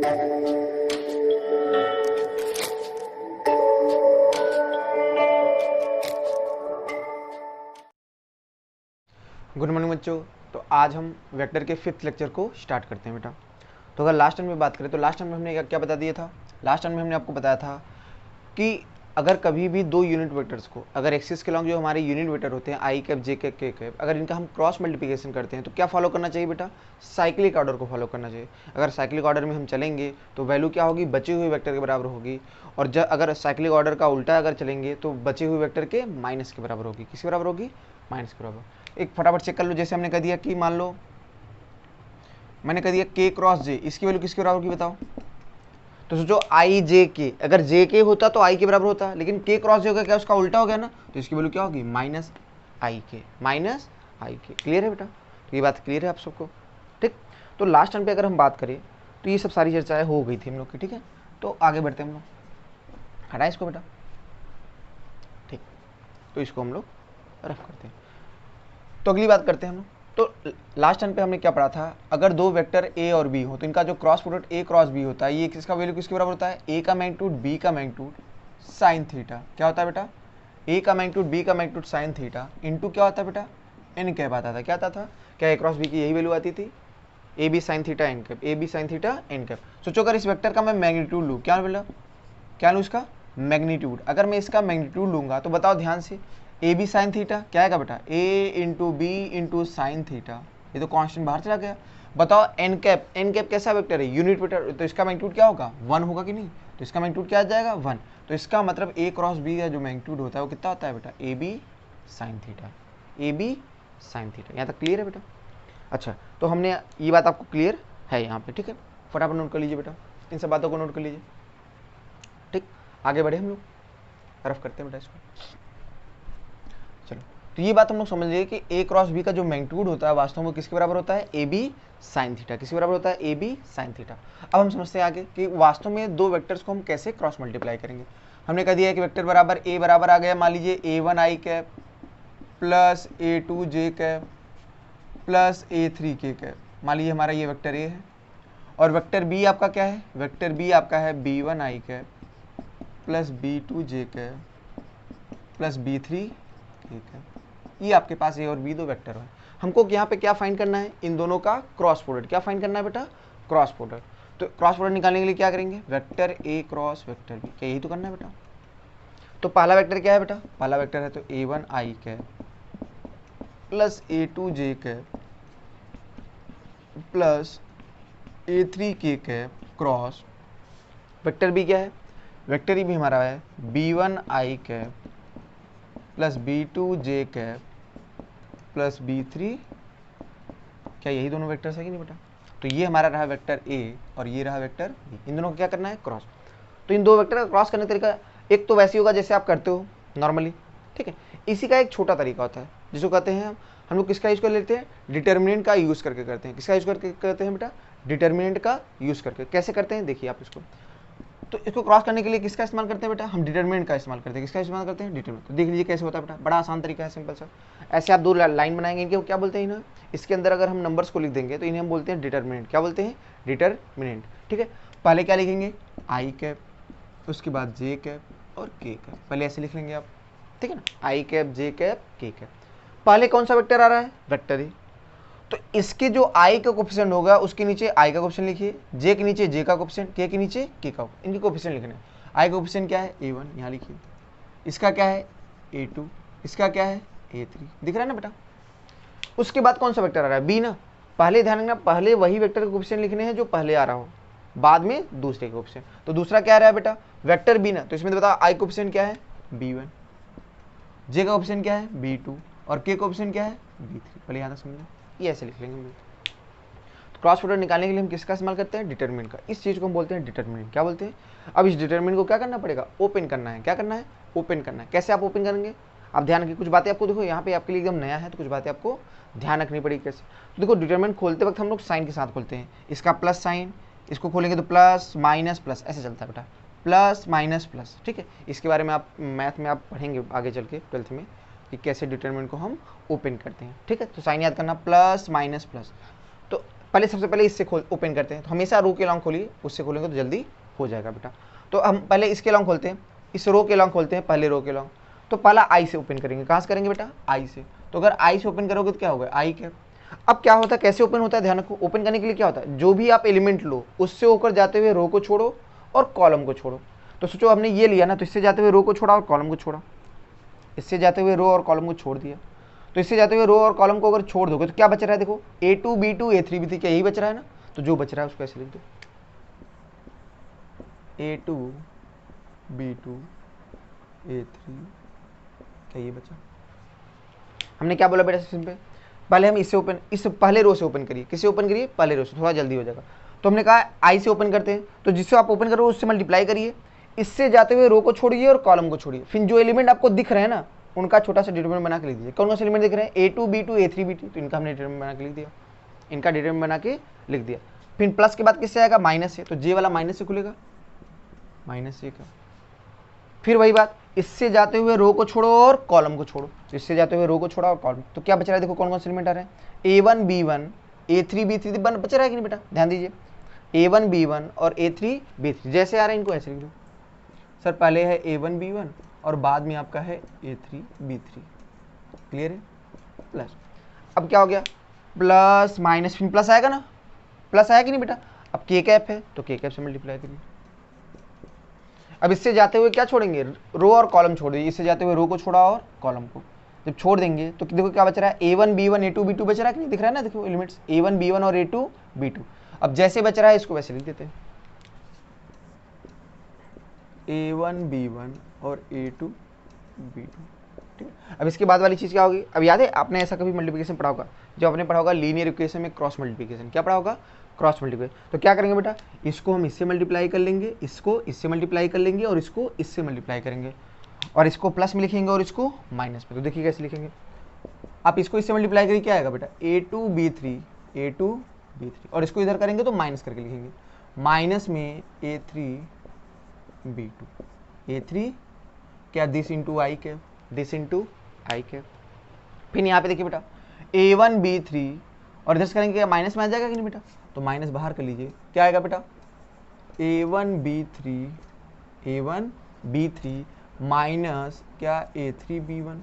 Good morning बच्चों। तो आज हम वेक्टर के 5th लेक्चर को स्टार्ट करते हैं बेटा। तो अगर लास्ट टाइम में बात करें तो लास्ट टाइम में हमने क्या बता दिया था। लास्ट टाइम में हमने आपको बताया था कि अगर कभी भी दो यूनिट वेक्टर्स को, अगर एक्सिस के लॉन्ग जो हमारे यूनिट वेक्टर होते हैं आई कैप जे कैप के कैप, अगर इनका हम क्रॉस मल्टीप्लिकेशन करते हैं तो क्या फॉलो करना चाहिए बेटा, साइक्लिक ऑर्डर को फॉलो करना चाहिए। अगर साइक्लिक ऑर्डर में हम चलेंगे तो वैल्यू क्या होगी, बचे हुए वेक्टर के बराबर होगी। और अगर साइक्लिक ऑर्डर का उल्टा अगर चलेंगे तो बचे हुए वेक्टर के माइनस के बराबर होगी। किसके बराबर होगी, माइनस के बराबर। एक फटाफट चेक कर लो, जैसे हमने कह दिया कि मान लो मैंने कह दिया के क्रॉस जे, इसकी वैल्यू किसके बराबर की बताओ। तो सोचो आई जे के, अगर जे के होता तो आई के बराबर होता, लेकिन के क्रॉस जे होगा क्या, उसका उल्टा हो गया ना, तो इसकी वैल्यू क्या होगी, माइनस आई के, माइनस आई के। क्लियर है बेटा, तो ये बात क्लियर है आप सबको, ठीक। तो लास्ट टाइम पे अगर हम बात करें तो ये सब सारी चर्चाएं हो गई थी हम लोग की, ठीक है। तो आगे बढ़ते हैं हम लोग, हटा इसको बेटा, ठीक। तो इसको हम लोग रफ करते हैं। तो अगली बात करते हैं हम लोग। तो लास्ट टाइम पे हमने क्या पढ़ा था, अगर दो वेक्टर ए और बी हो तो इनका जो cross product A cross B होता है, ये किसका वैल्यू किसके बराबर होता है, ए का मैग्नीट्यूड बी का मैग्नीट्यूड साइन थीटा। क्या होता है बेटा, ए का मैग्नीट्यूड बी का मैग्नीट्यूड साइन थीटा इंटू क्या होता है बेटा, एन कैप आता था। क्या आता था, क्या ए क्रॉस बी की यही वैल्यू आती थी, A B sine theta n cap, A B sine theta n cap. सोचो अगर इस वेक्टर का मैं मैग्नीट्यूड लूँ, क्या बोला, क्या लूँ इसका मैग्नीट्यूड। अगर मैं इसका मैग्नीट्यूड लूंगा तो बताओ ध्यान से, ए बी साइन थीटा क्या आएगा बेटा, A into B into sine theta, ये तो कांस्टेंट बाहर चला गया। बताओ एन कैप, एन कैप कैसा वेक्टर है, यूनिट वेक्टर, तो इसका मैग्नीट्यूड क्या होगा, 1 होगा कि नहीं, तो इसका मैग्नीट्यूड क्या आ जाएगा 1। तो इसका मतलब ए क्रॉस बी का जो मैग्नीट्यूड होता है वो कितना होता है बेटा, A B sine theta, A B sine theta. यहाँ तक क्लियर है बेटा। अच्छा, तो हमने ये बात आपको क्लियर है यहाँ पे, ठीक है। फटाफट नोट कर लीजिए बेटा, इन सब बातों को नोट कर लीजिए, ठीक। आगे बढ़े हम लोग, रफ करते हैं बेटा इसको। चलो, तो ये बात हम लोग समझ लिए कि ए क्रॉस बी का जो मैग्नीट्यूड होता है वास्तव में किसके बराबर होता है, ए बी साइन थीटा। किसके बराबर होता है, ए बी साइन थीटा। अब हम समझते हैं आगे कि वास्तव में दो वेक्टर्स को हम कैसे क्रॉस मल्टीप्लाई करेंगे। हमने कह दिया है कि वेक्टर बराबर ए बराबर आ गया, मान लीजिए A one I cap plus A two J cap plus A three के कैप। मान लीजिए हमारा ये वेक्टर ए है, और वेक्टर बी आपका क्या है, वेक्टर बी आपका है बी वन आई कैप प्लस बी टू जे कैप प्लस बी थ्री के कैप। ये आपके पास ए और बी दो वेक्टर है। हमको यहाँ पे क्या फाइंड करना है, इन दोनों का क्रॉस प्रोडक्ट। क्या फाइंड करना है बेटा, क्रॉस प्रोडक्ट। तो क्रॉस प्रोडक्ट निकालने के लिए क्या करेंगे, vector A cross vector B, क्या यही तो करना है बेटा। तो पहला वेक्टर क्या है बेटा, पहला वेक्टर है तो A one I cap plus A two J cap plus A three के कैप क्रॉस वेक्टर बी क्या है, वेक्टर ई भी हमारा है बी वन आई कैप प्लस बी टू जे कैप प्लस बी थ्री। क्या यही दोनों वेक्टर्स है कि नहीं बेटा। तो ये हमारा रहा वेक्टर ए और ये रहा वेक्टर बी, इन दोनों को क्या करना है, क्रॉस। तो इन दो वेक्टर का क्रॉस करने का तरीका एक तो वैसे होगा जैसे आप करते हो नॉर्मली, ठीक है। इसी का एक छोटा तरीका होता है जिसको कहते हैं हम लोग किसका यूज कर लेते हैं, डिटर्मिनेंट का यूज करके करते हैं। किसका यूज करके करते हैं बेटा, डिटर्मिनेंट का यूज करके। कैसे करते हैं देखिए आप इसको, तो इसको क्रॉस करने के लिए किसका इस्तेमाल करते हैं बेटा, हम डिटरमिनेंट का इस्तेमाल करते हैं। किसका इस्तेमाल करते हैं, डिटरमिनेंट। तो देख लीजिए कैसे होता है बेटा, बड़ा आसान तरीका है, सिंपल सा। ऐसे आप दो लाइन बनाएंगे, इनके क्या बोलते हैं इन्हें, इसके अंदर अगर हम नंबर्स को लिख देंगे तो इन्हें हम बोलते हैं डिटरमिनेंट। क्या बोलते हैं, डिटरमिनेंट, ठीक है। पहले क्या लिखेंगे, आई कैप, उसके बाद जे कैप और के कैप, पहले ऐसे लिख लेंगे आप, ठीक है ना, आई कैप जे कैप के कैप। पहले कौन सा वेक्टर आ रहा है, वेक्टर ए। तो इसके जो आई का कोफिशिएंट होगा उसके नीचे आई का कोफिशिएंट लिखिए, जे के नीचे जे का कोफिशिएंट, के नीचे के का, इनके कोफिशिएंट लिखने हैं। आई का कोफिशिएंट क्या है, ए वन, यहाँ लिखिए। इसका क्या है, ए टू, इसका क्या है, ए थ्री। दिख रहा है ना बेटा। उसके बाद कौन सा वेक्टर आ रहा है, बी ना। पहले ध्यान रखना, पहले वही वेक्टर के कोफिशिएंट लिखने हैं जो पहले आ रहा हो, बाद में दूसरे के कोफिशिएंट। तो दूसरा क्या आ रहा है बेटा, वेक्टर बी ना, तो इसमें तो बता आई कोफिशिएंट क्या है, बी वन, जे का कोफिशिएंट क्या है, बी टू, और के कोफिशिएंट क्या है, बी थ्री। पहले यहाँ तक समझो, ये ऐसे लिख लेंगे हम। क्रॉस प्रोडक्ट निकालने के लिए हम किसका इस्तेमाल करते हैं, डिटरमिनेंट का। इस चीज़ को हम बोलते हैं डिटरमिनेंट। क्या बोलते हैं, अब इस डिटरमिनेंट को क्या करना पड़ेगा, ओपन करना है। क्या करना है, ओपन करना है। कैसे आप ओपन करेंगे, आप ध्यान रखिए, कुछ बातें आपको देखो यहाँ पे आपके लिए एकदम नया है, तो कुछ बातें आपको ध्यान रखनी पड़ेगी। कैसे, तो देखो डिटरमिनेंट खोलते वक्त हम लोग साइन के साथ खोलते हैं। इसका प्लस साइन, इसको खोलेंगे तो प्लस माइनस प्लस, ऐसे चलता है बेटा, प्लस माइनस प्लस, ठीक है। इसके बारे में आप मैथ में आप पढ़ेंगे आगे चल के 12th में कि कैसे डिटरमिनेंट को हम ओपन करते हैं, ठीक है। तो साइन याद करना, प्लस माइनस प्लस। तो पहले सबसे पहले इससे ओपन करते हैं, तो हमेशा रो के लॉन्ग खोलिए, उससे खोलेंगे तो जल्दी हो जाएगा बेटा। तो हम पहले इसके लॉन्ग खोलते हैं, इस रो के लॉन्ग खोलते हैं, पहले रो के लॉन्ग। तो पहला आई से ओपन करेंगे, कहाँ से करेंगे बेटा, आई से। तो अगर आई से ओपन करोगे तो क्या होगा, आई कैप। अब क्या होता है, कैसे ओपन होता है, ध्यान रखो। ओपन करने के लिए क्या होता है, जो भी आप एलिमेंट लो उससे होकर जाते हुए रो को छोड़ो और कॉलम को छोड़ो। तो सोचो हमने ये लिया ना, तो इससे जाते हुए रो को छोड़ा और कॉलम को छोड़ा, इससे जाते हुए रो और कॉलम को छोड़ दिया। तो इससे जाते हुए रो और कॉलम को अगर छोड़ दोगे तो क्या बच रहा है, देखो A2 B2 A3 B3, क्या यही बच रहा है ना। तो जो बच रहा है उसको ऐसे लिख दो, A2 B2 A3, क्या ये बचा। हमने क्या बोला बेटा सिस्टम पे, पहले हम इससे ओपन, इस पहले रो से ओपन करिए, किससे ओपन करिए, पहले रो से, थोड़ा जल्दी हो जाएगा। तो हमने कहा आई से ओपन करते हैं, तो जिससे आप ओपन करो उससे मल्टीप्लाई करिए, इससे जाते हुए रो को छोड़िए और कॉलम को छोड़िए। फिर जो एलिमेंट आपको दिख रहे हैं ना उनका छोटा सा डिटरमिनेंट बना के लिख दीजिए। कौन कौन से एलिमेंट दिख रहे हैं, A2 B2 A3 B3, तो इनका हमने डिटरमिनेंट बना के लिख दिया, इनका डिटरमिनेंट बना के लिख दिया। फिर प्लस के बाद किससे आएगा, माइनस से, तो जे वाला माइनस से खुलेगा, माइनस से का। फिर वही बात, इससे जाते हुए रो को छोड़ो और कॉलम को छोड़ो, तो इससे जाते हुए रो को छोड़ा और कॉलम, तो क्या बच रहा है, देखो कौन कौन से एलिमेंट आ रहे हैं, A1 B1 A3 B3 बच रहा है कि नहीं बेटा, ध्यान दीजिए, A1 B1 और A3 B3 जैसे आ रहे हैं इनको ऐसे लिख दो। सर पहले है A1 B1 और बाद में आपका है A3 B3, क्लियर है। प्लस, अब क्या हो गया, प्लस माइनस, फिर प्लस आएगा ना, प्लस आया कि नहीं बेटा। अब के कैप है तो के कैप से मल्टीप्लाई करिए। अब इससे जाते हुए क्या छोड़ेंगे, रो और कॉलम छोड़ दीजिए, इससे जाते हुए रो को छोड़ा और कॉलम को जब छोड़ देंगे तो देखो क्या बच रहा है, A1 B1 A2 B2 बच रहा है कि नहीं, दिख रहा है ना, देखो एलिमेंट्स A1 B1 और A2 B2। अब जैसे बच रहा है इसको वैसे लिख देते हैं, A1 B1 और A2 B2, ठीक है। अब इसके बाद वाली चीज़ क्या होगी, अब याद है आपने ऐसा कभी मल्टीप्लिकेशन पढ़ा होगा, जो आपने पढ़ा होगा लीनियर इक्वेशन में क्रॉस मल्टीप्लिकेशन, क्या पढ़ा होगा, क्रॉस मल्टीप्लिकेशन। तो क्या करेंगे बेटा, इसको हम इससे मल्टीप्लाई कर लेंगे, इसको इससे मल्टीप्लाई कर लेंगे और इसको इससे मल्टीप्लाई करेंगे, और इसको प्लस में लिखेंगे और इसको माइनस में। तो देखिए कैसे लिखेंगे, आप इसको इससे मल्टीप्लाई करिए, क्या आएगा बेटा, A2 B3 और इसको इधर करेंगे तो माइनस करके लिखेंगे, माइनस में A3 B2 A3 क्या, this into I cap, this into I cap. फिर यहाँ पे देखिए बेटा A1 B3 और इधर से करेंगे क्या, माइनस में आ जाएगा कि नहीं बेटा, तो माइनस बाहर कर लीजिए, क्या आएगा बेटा, A1 B3 माइनस क्या A3 B1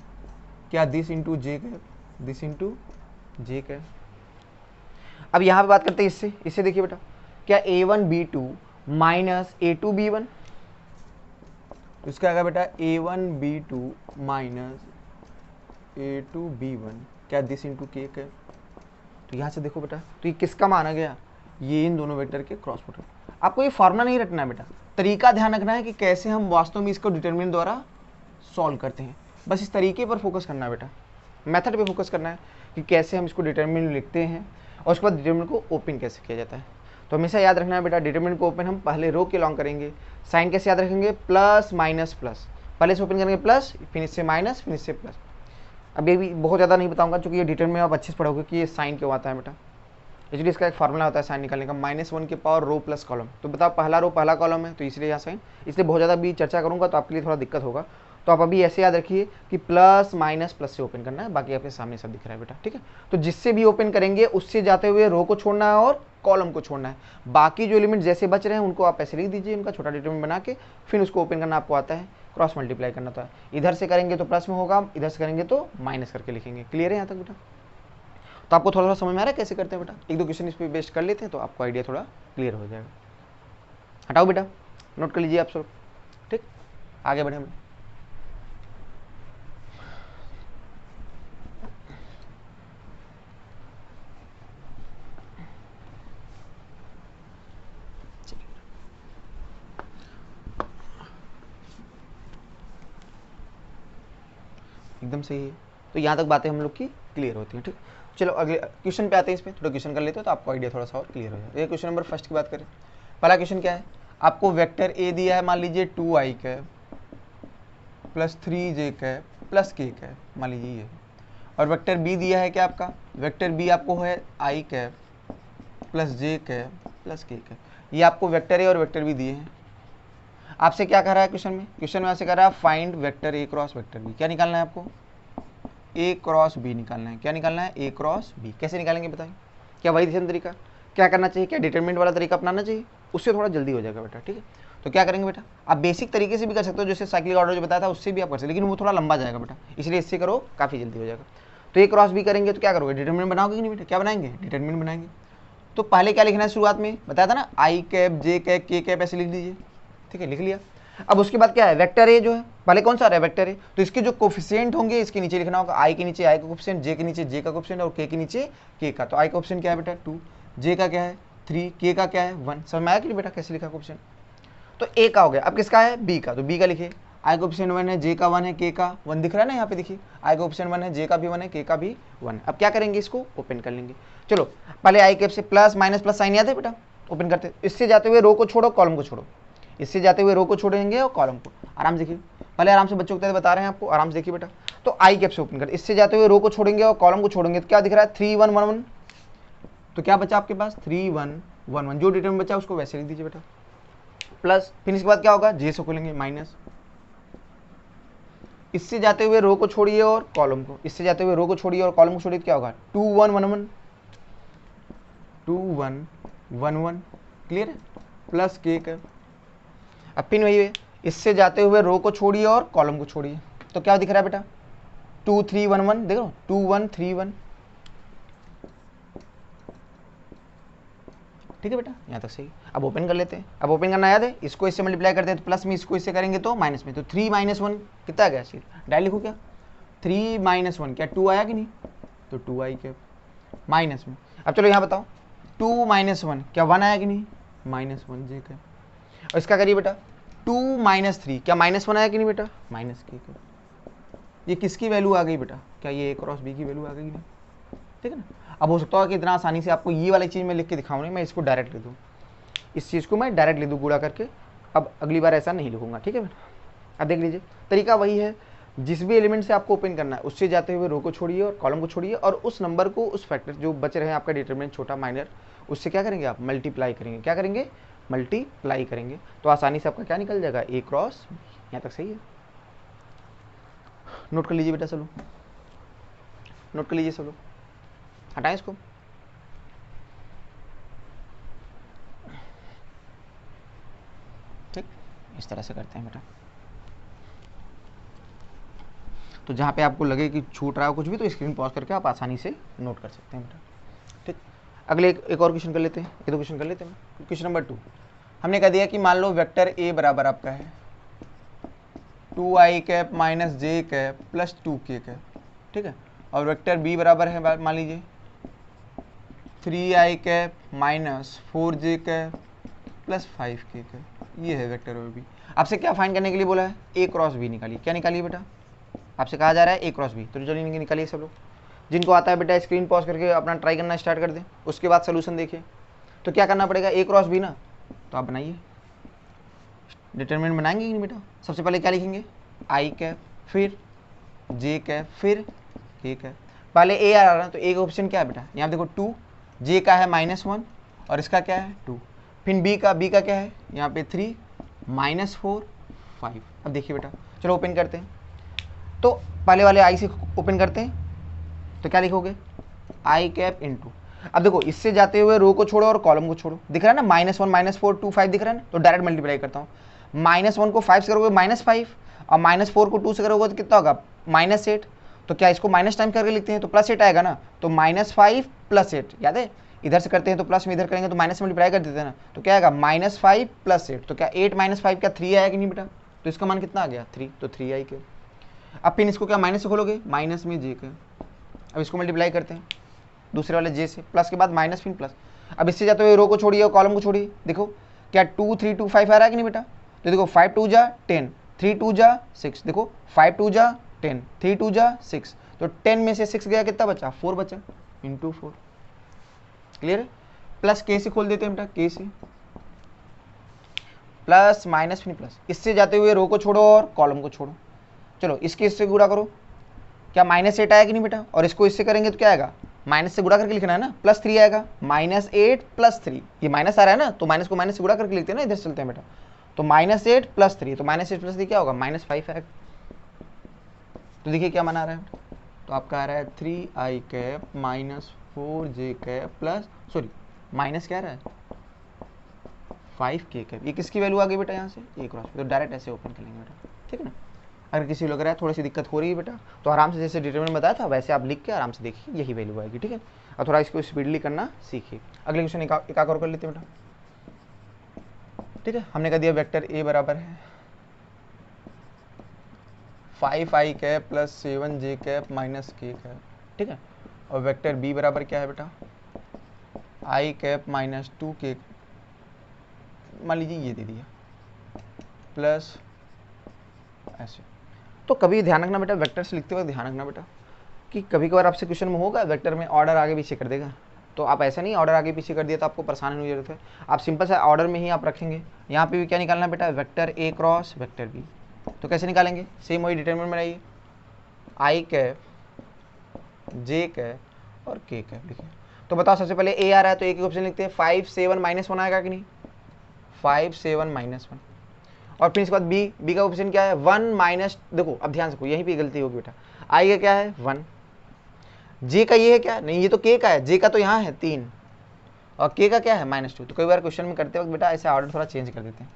क्या, this into J cap, this into J cap. अब यहाँ पे बात करते हैं इससे, इससे देखिए बेटा क्या, A1 B2 minus A2 B1, तो इसका आएगा बेटा A1 B2 minus A2 B1 क्या, दिस इंटू के कैप। तो यहाँ से देखो बेटा, तो ये किसका माना गया, ये इन दोनों वेक्टर के क्रॉस प्रोडक्ट। आपको ये फॉर्मूला नहीं रटना है बेटा, तरीका ध्यान रखना है कि कैसे हम वास्तव में इसको डिटरमिनेंट द्वारा सॉल्व करते हैं, बस इस तरीके पर फोकस करना है बेटा, मेथड पे फोकस करना है कि कैसे हम इसको डिटरमिनेंट लिखते हैं और उसके बाद डिटरमिनेंट को ओपन कैसे किया जाता है। तो हमेशा याद रखना है बेटा, डिटरमिनेंट को ओपन हम पहले रो के लॉन्ग करेंगे, साइन कैसे याद रखेंगे, प्लस माइनस प्लस, पहले से ओपन करेंगे प्लस, फिर इससे माइनस, फिर इससे प्लस। अब ये भी बहुत ज़्यादा नहीं बताऊंगा क्योंकि ये डिटरमिनेंट आप अच्छे से पढ़ोगे कि ये साइन क्यों आता है बेटा। एक्चुअली इसका एक फार्मूला होता है साइन निकालने का, -1 की पावर रो प्लस कॉलम। तो बताओ पहला रो पहला कॉलम है तो इसलिए यहाँ साइन, इसलिए बहुत ज़्यादा भी चर्चा करूँगा तो आपके लिए थोड़ा दिक्कत होगा। तो आप अभी ऐसे याद रखिए कि प्लस माइनस प्लस से ओपन करना है, बाकी आपके सामने सब दिख रहा है बेटा, ठीक है। तो जिससे भी ओपन करेंगे उससे जाते हुए रो को छोड़ना है और कॉलम को छोड़ना है, बाकी जो एलिमेंट जैसे बच रहे हैं उनको आप ऐसे लिख दीजिए, उनका छोटा डिटरमिनेंट बना के, फिर उसको ओपन करना आपको आता है, क्रॉस मल्टीप्लाई करना था, इधर से करेंगे तो प्लस में होगा, इधर से करेंगे तो माइनस करके लिखेंगे। क्लियर है यहाँ तक बेटा, तो आपको थोड़ा थोड़ा समझ में आ रहा है कैसे करते हैं बेटा, एक दो क्वेश्चन इस पर बेस्ट कर लेते हैं तो आपको आइडिया थोड़ा क्लियर हो जाएगा। हटाओ बेटा, नोट कर लीजिए आप सब, ठीक, आगे बढ़े हम। एकदम सही है, तो यहाँ तक बातें हम लोग की क्लियर होती हैं, ठीक। चलो अगले क्वेश्चन पे आते हैं, इस पर थोड़ा क्वेश्चन कर लेते हैं तो आपको आइडिया थोड़ा सा और क्लियर हो जाए। ये क्वेश्चन नंबर फर्स्ट की बात करें, पहला क्वेश्चन क्या है, आपको वेक्टर ए दिया है, मान लीजिए 2i cap plus 3j cap plus k cap, मान लीजिए ये, और वेक्टर बी दिया है क्या आपका, वेक्टर बी आपको है i cap plus j cap plus k cap, ये आपको वेक्टर ए और वेक्टर बी दिए हैं। आपसे क्या कह रहा है क्वेश्चन में आपसे कह रहा है find vector A cross vector B, क्या निकालना है आपको, ए क्रॉस बी निकालना है, क्या निकालना है, ए क्रॉस बी। कैसे निकालेंगे बताइए, क्या वही सेम तरीका, क्या करना चाहिए, क्या डिटरमिनेंट वाला तरीका अपनाना चाहिए, उससे थोड़ा जल्दी हो जाएगा बेटा। ठीक है, तो क्या करेंगे बेटा, आप बेसिक तरीके से भी कर सकते हो, जैसे साइक्लिक ऑर्डर जो बताया था उससे भी आप कर सकते हो, लेकिन वो थोड़ा लंबा जाएगा बेटा, इसलिए इससे करो, काफ़ी जल्दी हो जाएगा। तो ए क्रॉस बी करेंगे तो क्या करोगे, डिटरमिनेंट बनाओगे कि नहीं बेटा, क्या बनाएंगे, डिटरमिनेंट बनाएंगे। तो पहले क्या लिखना है, शुरुआत में बताया था ना, आई कैप, जे कैप, के कैप, ऐसे लिख दीजिए। ठीक है, लिख लिया। अब उसके बाद क्या है, वेक्टर ए जो है, पहले कौन सा आ रहा है, वेक्टर ए, तो इसके जो कोफिशिएंट होंगे इसके नीचे लिखना होगा, आई के नीचे आई का कोफिशिएंट, जे के नीचे जे का कोफिशिएंट और के के नीचे के का। तो आई का कोफिशिएंट क्या है बेटा 2, जे का क्या है 3, के का क्या है 1। समझ में आया कि नहीं बेटा कैसे लिखा कोफिशिएंट। तो ए का हो गया, अब किसका है, बी का, तो बी का लिखिए, आई का ऑप्शन 1 है, जे का 1 है, के का 1 दिख रहा है ना यहाँ पे, देखिए आई का ऑप्शन 1 है, जे का भी 1 है, के का भी 1 है। अब क्या करेंगे, इसको ओपन कर लेंगे। चलो पहले आई कैप से प्लस माइनस प्लस साइन याद है बेटा, ओपन करते, इससे जाते हुए रो को छोड़ो, कॉलम को छोड़ो, इससे जाते हुए रो को छोड़ेंगे और कॉलम को। आराम से देखिए, पहले आराम से बच्चों को बता रहे हैं आपको, आराम से देखिए बेटा। तो आई कैप से ओपन कर, इससे जाते हुए रो को छोड़ेंगे और कॉलम को छोड़ेंगे, तो क्या दिख रहा है 3 1 1 1। तो क्या बचा आपके पास 3 1 1 1, जो डिटरमिनेंट बचा उसको वैसे लिख दीजिए बेटा, प्लस, फिर इसके बाद क्या होगा, जे से खोलेंगे माइनस, इससे जाते हुए रो को छोड़िए और कॉलम को, इससे जाते हुए रो को छोड़िए और कॉलम को छोड़िए, तो क्या होगा 2 1 1 1 2 1 1 1, क्लियर है, प्लस के का। अब फिर वही है, इससे जाते हुए रो को छोड़िए और कॉलम को छोड़िए, तो क्या दिख रहा है बेटा 2 3 1 1, देखो 2 1 3 1। ठीक है बेटा, यहाँ तक सही। अब ओपन कर लेते हैं, अब ओपन करना याद है, इसको इससे मल्टीप्लाई करते हैं तो प्लस में, इसको इससे करेंगे तो माइनस में, तो 3 - 1 कितना आ गया, डायरेक्ट लिखो क्या 3 - 1 क्या 2 आया कि नहीं, तो 2 आई क्या माइनस में। अब चलो यहाँ बताओ 2 - 1 क्या 1 आया कि नहीं, -1 जे का। और इसका करिए बेटा 2 - 3 क्या -1 आया कि नहीं बेटा, माइनस के का। ये किसकी वैल्यू आ गई बेटा, क्या ये ए क्रॉस बी की वैल्यू आ गई कि नहीं, ठीक है ना। अब हो सकता है कि इतना आसानी से आपको ये वाली चीज़ मैं लिख के दिखाऊँ नहीं, मैं इसको डायरेक्ट लिख दूँ, इस चीज़ को मैं डायरेक्ट लिख दूँ गुणा करके। अब अगली बार ऐसा नहीं लिखूंगा, ठीक है बेटा। अब देख लीजिए, तरीका वही है, जिस भी एलिमेंट से आपको ओपन करना है उससे जाते हुए रो को छोड़िए और कॉलम को छोड़िए, और उस नंबर को, उस फैक्टर जो बच रहे हैं आपका डिटरमिनेंट छोटा माइनर, उससे क्या करेंगे आप, मल्टीप्लाई करेंगे। क्या करेंगे, मल्टीप्लाई करेंगे, तो आसानी से आपका क्या निकल जाएगा, ए क्रॉस। यहाँ तक सही है, नोट कर लीजिए बेटा, सब लोग नोट कर लीजिए, सब लोग हटाएं इसको। ठीक, इस तरह से करते हैं बेटा। तो जहाँ पे आपको लगे कि छूट रहा हो कुछ भी, तो स्क्रीन पॉज करके आप आसानी से नोट कर सकते हैं बेटा। ठीक, अगले एक और क्वेश्चन कर लेते हैं, ये दो क्वेश्चन कर लेते हैं। क्वेश्चन नंबर 2 हमने कह दिया कि मान लो वेक्टर ए बराबर आपका है 2i कैप माइनस जे कैप प्लस 2k कैप, ठीक है, और वेक्टर बी बराबर है मान लीजिए 3i cap minus 4j cap plus 5k cap. ये है वेक्टर और बी। आपसे क्या फाइंड करने के लिए बोला है, ए क्रॉस बी निकालिए। क्या निकालिए बेटा, आपसे कहा जा रहा है ए क्रॉस बी, तो चलिए निकालिए सब लोग। जिनको आता है बेटा स्क्रीन पॉज करके अपना ट्राई करना स्टार्ट कर दें, उसके बाद सोल्यूशन देखिए। तो क्या करना पड़ेगा, ए क्रॉस बी ना, तो आप बनाइए, डिटरमिनेंट बनाएंगे कि नहीं बेटा। सबसे पहले क्या लिखेंगे, आई कैप, फिर जे कैप, फिर के कैप। पहले ए आ रहा है तो ए का ऑप्शन क्या है बेटा, यहाँ देखो 2, जे का है -1 और इसका क्या है 2, फिर बी का क्या है यहाँ पे 3 -4 5। अब देखिए बेटा, चलो ओपन करते हैं, तो पहले वाले आई से ओपन करते हैं, तो क्या लिखोगे आई कैप इंटू। अब देखो इससे जाते हुए रो को छोड़ो और कॉलम को छोड़ो, दिख रहा है ना -1 -4 2 5 दिख रहा है ना, तो डायरेक्ट मल्टीप्लाई करता हूँ। -1 को 5 से करोगे -5 और -4 को 2 से करोगे तो कितना होगा -8। तो क्या इसको माइनस टाइम करके लिखते हैं तो +8 आएगा ना, तो -5 + 8 याद है, इधर से करते हैं तो प्लस में, इधर करेंगे तो माइनस मल्टीप्लाई कर देते हैं ना, तो क्या आएगा -5 + 8। तो क्या 8 - 5 क्या 3 आया कि नहीं बेटा, तो इसका मान कितना आ गया 3, तो 3 आई के। अब फिर इसको क्या माइनस से खोलोगे, माइनस में जे का। अब इसको मल्टीप्लाई करते हैं दूसरे वाले जे से, प्लस के बाद माइनस फिर प्लस। अब इससे जाते हुए रो को छोड़िए और कॉलम को छोड़िए, देखो क्या 2 3 2 5 आ रहा है कि नहीं बेटा, तो देखो 5 2 जा 10, 3 2 जा 6, देखो 5 2 जा 10, 3 2 जा 6, तो 10 में से 6 गया, कितना बचा 4 बचा, इंटू 4। क्लियर है, प्लस के से खोल देते हैं बेटा, के से प्लस माइनस फिर प्लस, इससे जाते हुए रो को छोड़ो और कॉलम को छोड़ो। चलो इसके इससे गुणा करो, क्या -8 आया कि नहीं बेटा, और इसको इससे करेंगे तो क्या आएगा, माइनस से गुणा करके लिखना है ना, +3 आएगा, -8 + 3, ये माइनस आ रहा है ना, तो माइनस को माइनस से गुणा करके लिखते हैं ना, इधर चलते हैं बेटा, तो -8 + 3, तो -8 + 3 क्या होगा -5 आएगा। तो देखिए क्या माना आ रहा है, तो आपका आ रहा है 3i cap -4j cap plus, sorry minus क्या रहा है 5k कैप, ये किसकी वैल्यू आ गई बेटा यहाँ से a क्रॉस, तो डायरेक्ट ऐसे ओपन कर लेंगे बेटा, ठीक है ना। अगर किसी को लग रहा है थोड़ी सी दिक्कत हो रही है बेटा, तो आराम से जैसे डिटरमिनेंट बताया था वैसे आप लिख के आराम से देखिए यही वैल्यू आएगी, ठीक है। और थोड़ा इसको स्पीडली करना सीखिए। अगले क्वेश्चन एक और कर लेते हैं बेटा, ठीक है। हमने कह दिया वेक्टर a बराबर है 5i cap plus 7j cap minus k cap, ठीक है। और वेक्टर b बराबर क्या है बेटा i कैप माइनस 2k, मान लीजिए ये दे दिया प्लस ऐसे। तो कभी ध्यान रखना बेटा, वेक्टर से लिखते वक्त ध्यान रखना बेटा कि कभी कभार आपसे क्वेश्चन में होगा वेक्टर में ऑर्डर आगे पीछे कर देगा, तो आप ऐसा नहीं ऑर्डर आगे पीछे कर दिया तो आपको परेशान होने की जरूरत है, आप सिंपल सा ऑर्डर में ही आप रखेंगे। यहाँ पे भी क्या निकालना बेटा vector a cross vector b, तो कैसे निकालेंगे, सेम वही डिटरमिनेंट बनाइए i कैप j कैप और k कैप लिखिए। तो बताओ सबसे पहले a आ रहा है तो a के ऑप्शन लिखते हैं 5 7 माइनस 1 आएगा कि नहीं, 5 7 माइनस 1। और फिर इसके बाद b का ऑप्शन क्या है 1 माइनस, देखो अब ध्यान से यहीं पे गलती होगी बेटा, i का क्या है 1, j का ये है क्या, नहीं ये तो k का है, j का तो यहाँ है 3 और k का क्या है -2। तो कई बार क्वेश्चन में करते वक्त बेटा ऐसे ऑर्डर थोड़ा चेंज कर देते हैं,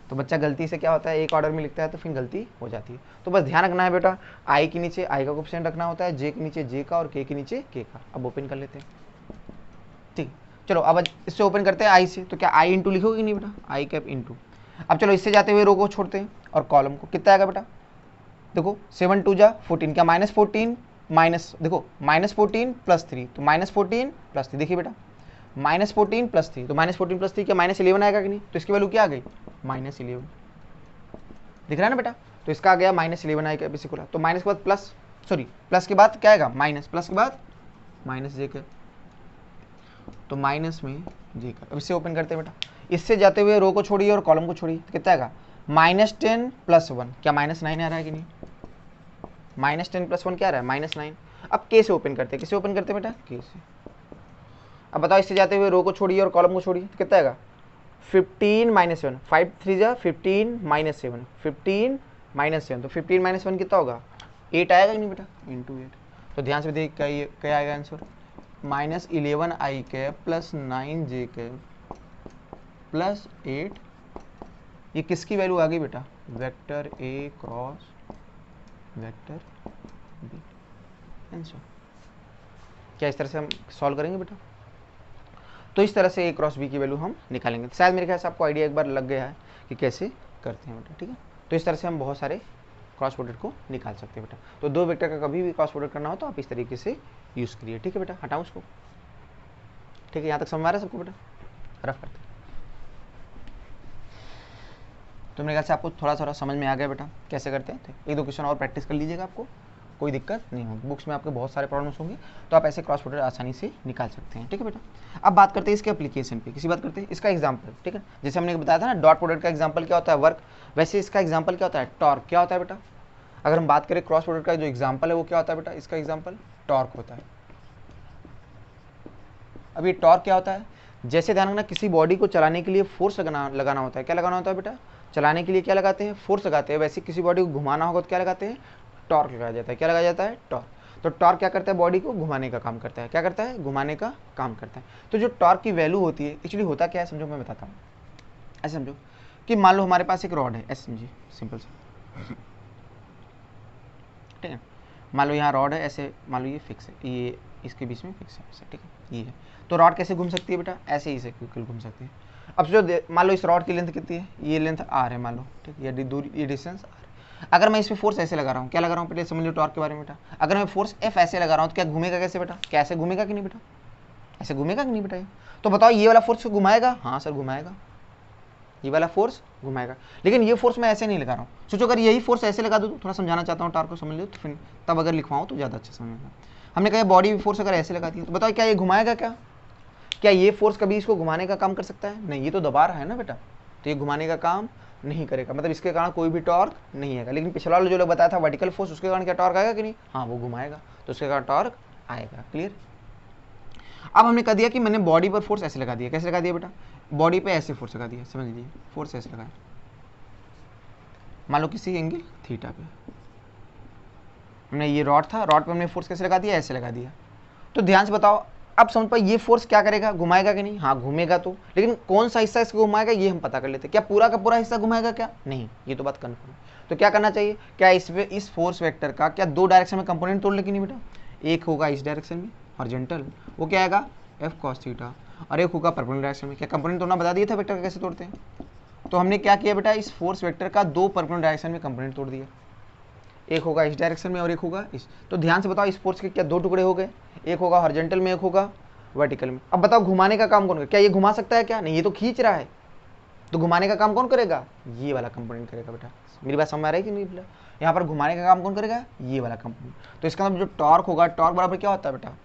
तो बच्चा गलती से क्या होता है एक ऑर्डर में लिखता है तो फिर गलती हो जाती है। तो बस ध्यान रखना है बेटा i के नीचे i का ऑप्शन रखना होता है, j के नीचे j का और k के नीचे k का। अब ओपन कर लेते हैं, ठीक। चलो अब इससे ओपन करते हैं i से, तो क्या i इंटू लिखोगे नहीं बेटा i कैप इंटू। अब चलो इससे जाते हुए रो को छोड़ते हैं और कॉलम को, कितना आएगा बेटा देखो 7 2 जा 14, क्या -14 माइनस, देखो -14 प्लस 3, तो -14 प्लस 3, देखिए बेटा -14 प्लस 3, तो -14 प्लस 3 क्या -11 आएगा कि नहीं, तो इसकी वैल्यू क्या आ गई -11, दिख रहा है ना बेटा। तो इसका आ गया -11 आएगा बेसिकली, तो माइनस के बाद प्लस, सॉरी प्लस के बाद क्या आएगा माइनस, प्लस के बाद माइनस j का, तो माइनस में j का। अब इससे ओपन करते हैं बेटा, इससे जाते हुए रो को छोड़िए और कॉलम को छोड़िए, तो कितना आएगा -10 प्लस 1, क्या -9 आ रहा है कि नहीं, -10 प्लस 1 क्या आ रहा है -9। अब k से ओपन करते हैं, किससे ओपन करते हैं बेटा k से। अब बताओ इससे जाते हुए रो को छोड़िए और कॉलम को छोड़िए, तो कितना आएगा 15 -1, 5 3 जा 15 -7, 15 -7, तो 15 -1 कितना होगा 8 आएगा कि नहीं बेटा इंटू 8। तो ध्यान से देख क्या आएगा answer -11 i cap plus 9 j cap plus 8, ये किसकी वैल्यू आ गई बेटा vector a cross vector b answer. क्या इस तरह से हम सॉल्व करेंगे बेटा, तो इस तरह से a क्रॉस b की वैल्यू हम निकालेंगे। शायद मेरे ख्याल से आपको आइडिया एक बार लग गया है कि कैसे करते हैं बेटा, ठीक है। तो इस तरह से हम बहुत सारे क्रॉस प्रोडक्ट को निकाल सकते हैं बेटा। तो दो वेक्टर का कभी भी क्रॉस प्रोडक्ट करना हो तो आप इस तरीके से यूज़ करिए, ठीक है बेटा। हटाओ उसको, ठीक है, यहाँ तक समझ आ रहा है सबको बेटा, रफ करते हैं। तो मेरे ख्याल से आपको थोड़ा थोड़ा समझ में आ गया बेटा कैसे करते हैं। एक दो क्वेश्चन और प्रैक्टिस कर लीजिएगा, आपको कोई दिक्कत नहीं होगी। बुक्स में आपके बहुत सारे प्रॉब्लम्स होंगे तो आप ऐसे क्रॉस प्रोडक्ट आसानी से निकाल सकते हैं, ठीक है बेटा। अब बात करते हैं इसके एप्लीकेशन पे, किसी बात करते हैं इसका एग्जांपल, ठीक है। जैसे हमने बताया था ना डॉट प्रोडक्ट का एग्जांपल क्या होता है वर्क, वैसे इसका एग्जांपल क्या होता है टॉर्क। क्या होता है बेटा, अगर हम बात करें क्रॉस प्रोडक्ट का जो एग्जांपल है वो क्या होता है बेटा, इसका एग्जांपल टॉर्क होता है। अब ये टॉर्क क्या होता है, जैसे ध्यान रखना किसी बॉडी को चलाने के लिए फोर्स लगाना होता है। क्या लगाना होता है बेटा, चलाने के लिए क्या लगाते हैं फोर्स लगाते हैं। वैसे किसी बॉडी को घुमाना होगा तो क्या लगाते हैं टॉर्क लगाया जाता है। क्या लगाया जाता है टॉर्क। तो टॉर्क क्या करता है बॉडी को घुमाने का काम करता है। क्या करता है घुमाने का काम करता है। तो जो टॉर्क की वैल्यू होती है एक्चुअली होता क्या है समझो, मैं बताता हूँ। ऐसे समझो कि मान लो हमारे पास एक रॉड है, ऐसे समझिए सिंपल सा, ठीक है। मान लो यहाँ रॉड है, ऐसे मान लो ये फिक्स है, ये इसके बीच में फिक्स है ऐसे, ठीक है। ये है तो रॉड कैसे घूम सकती है बेटा, ऐसे ही से बिल्कुल घूम सकती है। अब जो मान लो इस रॉड की लेंथ कितनी है, ये लेंथ आर है मान लो, ठीक है, ये दूरी ये डिस्टेंस आर। अगर मैं इस पर फोर्स ऐसे लगा रहा हूँ, क्या लगा रहा हूँ पहले समझ लो टॉर्क के बारे में बेटा। अगर मैं फोर्स एफ ऐसे लगा रहा हूँ तो क्या घूमेगा कैसे बेटा, कैसे घूमेगा कि नहीं बेटा, ऐसे घूमेगा कि नहीं बेटा। तो बताओ ये वाला फोर्स घुमाएगा, हाँ सर घुमाएगा, ये वाला फोर्स घुमाएगा। लेकिन ये फोर्स मैं ऐसे नहीं लगा रहा हूँ। सोचो अगर यही फोर्स ऐसे लगा दूँ, थोड़ा समझाना चाहता हूँ टॉर्क को समझ लो तो फिर तब अगर लिखवाऊँ तो ज़्यादा अच्छा समझेगा। हमने कहा बॉडी फोर्स अगर ऐसे लगाती है तो बताओ क्या ये घुमाएगा, क्या ये फोर्स कभी इसको घुमाने का काम कर सकता है, नहीं, ये तो दबा रहा है ना बेटा, तो ये घुमाने का काम नहीं करेगा। मतलब इसके कारण कोई भी टॉर्क नहीं आएगा। लेकिन पिछला वाला जो लोग बताया था वर्टिकल फोर्स, उसके कारण क्या टॉर्क आएगा कि नहीं, हाँ वो घुमाएगा, तो उसके कारण टॉर्क आएगा। क्लियर। अब हमने कह दिया कि मैंने बॉडी पर फोर्स ऐसे लगा दिया। कैसे लगा दिया बेटा, बॉडी पे ऐसे फोर्स लगा दिया, समझ लीजिए फोर्स ऐसे लगाया, मान लो किसी एंगल थीटा पे हमने, ये रॉड था, रॉड पे हमने फोर्स कैसे लगा दिया, ऐसे लगा दिया। तो ध्यान से बताओ अब समझ पाए ये फोर्स क्या करेगा, घुमाएगा कि नहीं, हाँ घूमेगा तो, लेकिन कौन सा हिस्सा इसको घुमाएगा ये हम पता कर लेते हैं। क्या पूरा का पूरा हिस्सा घुमाएगा क्या, नहीं, ये तो बात कन्फर्म। तो क्या करना चाहिए, क्या इस फोर्स वेक्टर का क्या दो डायरेक्शन में कंपोनेंट तोड़ लेकिन नहीं बेटा, एक होगा इस डायरेक्शन में हॉरिजॉन्टल, वो क्या आएगा एफ कॉस थीटा, और एक होगा परपेंडिकुलर डायरेक्शन में। क्या कंपोनेंट तोड़ना बता दिया था वेक्टर का कैसे तोड़ते हैं। तो हमने क्या किया बेटा, इस फोर्स वेक्टर का दो परपेंडिकुलर डायरेक्शन में कंपोनेंट तोड़ दिया, एक होगा इस डायरेक्शन में और एक होगा इस। तो ध्यान से बताओ इस फोर्स के क्या दो टुकड़े हो गए, एक होगा हॉरिजॉन्टल में एक होगा वर्टिकल में। अब बताओ घुमाने का काम कौन करेगा, क्या ये घुमा सकता है क्या, नहीं, ये तो खींच रहा है, तो घुमाने का काम कौन करेगा, ये वाला कंपोनेंट करेगा बेटा। मेरी बात समझ आ रही है कि नहीं बेटा, यहाँ पर घुमाने का काम कौन करेगा, ये वाला कंपोनेंट। तो इसका मतलब जो टॉर्क होगा, टॉर्क बराबर क्या होता है बेटा,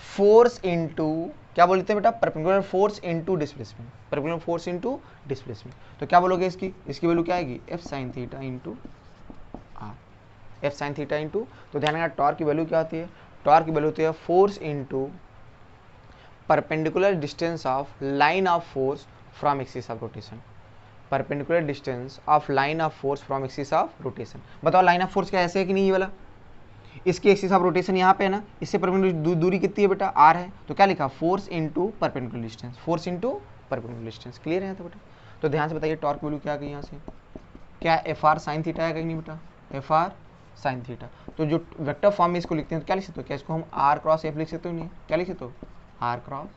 फोर्स इनटू क्या बोलते हैं बेटा, perpendicular force into displacement, perpendicular force into displacement. तो क्या बोलोगे इसकी वैल्यू क्या आएगी, F sine theta into R, F sine theta into. तो ध्यान रखना टॉर्क की वैल्यू क्या होती है, टॉर्क की वैल्यू होती है force into perpendicular distance of line of force from axis of rotation, perpendicular distance of line of force from axis of rotation. बताओ लाइन ऑफ फोर्स क्या ऐसे है कि नहीं, ये वाला इसकी एक्सिस ऑफ रोटेशन यहाँ पे है ना, इससे परपेंडिकुलर दूरी कितनी है बेटा, आर है। तो क्या लिखा, force into perpendicular distance, force into perpendicular distance. Clear है तो बेटा। तो ध्यान से बताइए टॉर्क वैल्यू क्या आ गई यहाँ से, क्या एफ आर साइन थीटा आएगा कि नहीं बेटा, एफ आर साइन थीटा। तो जो वेक्टर फॉर्म में इसको लिखते हैं तो क्या लिख सकते हो, क्या इसको हम आर क्रॉस एफ लिख सकते हो, नहीं क्या लिख सकते हो, आर क्रॉस,